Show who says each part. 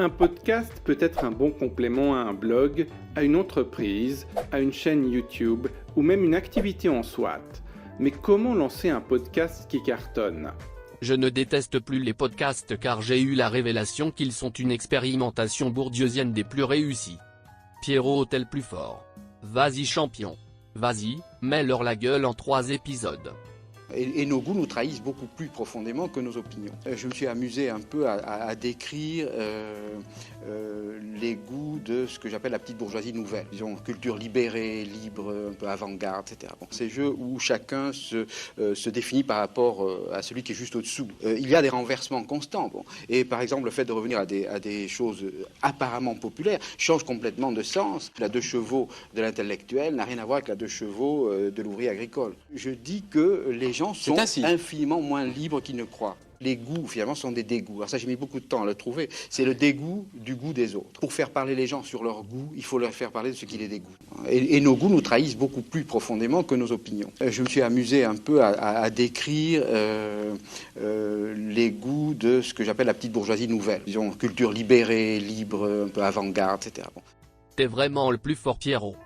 Speaker 1: Un podcast peut être un bon complément à un blog, à une entreprise, à une chaîne YouTube ou même une activité en soi. Mais comment lancer un podcast qui cartonne ?
Speaker 2: Je ne déteste plus les podcasts car j'ai eu la révélation qu'ils sont une expérimentation bourdieusienne des plus réussies. Pierrot tel plus fort. Vas-y champion. Vas-y, mets-leur la gueule en 3 épisodes.
Speaker 3: Et nos goûts nous trahissent beaucoup plus profondément que nos opinions. Je me suis amusé un peu à décrire les goûts de ce que j'appelle la petite bourgeoisie nouvelle. Disons, culture libérée, libre, un peu avant-garde, etc. Bon, ces jeux où chacun se définit par rapport à celui qui est juste au-dessous. Il y a des renversements constants. Bon. Et par exemple, le fait de revenir à des choses apparemment populaires change complètement de sens. La 2 chevaux de l'intellectuel n'a rien à voir avec la 2 chevaux de l'ouvrier agricole. Je dis que les gens sont infiniment moins libres qu'ils ne croient. Les goûts, finalement, sont des dégoûts. Alors ça, j'ai mis beaucoup de temps à le trouver. C'est le dégoût du goût des autres. Pour faire parler les gens sur leur goût, il faut leur faire parler de ce qui les dégoûte. Et nos goûts nous trahissent beaucoup plus profondément que nos opinions. Je me suis amusé un peu à décrire les goûts de ce que j'appelle la petite bourgeoisie nouvelle. Disons, culture libérée, libre, un peu avant-garde, etc. Bon.
Speaker 2: T'es vraiment le plus fort Pierrot.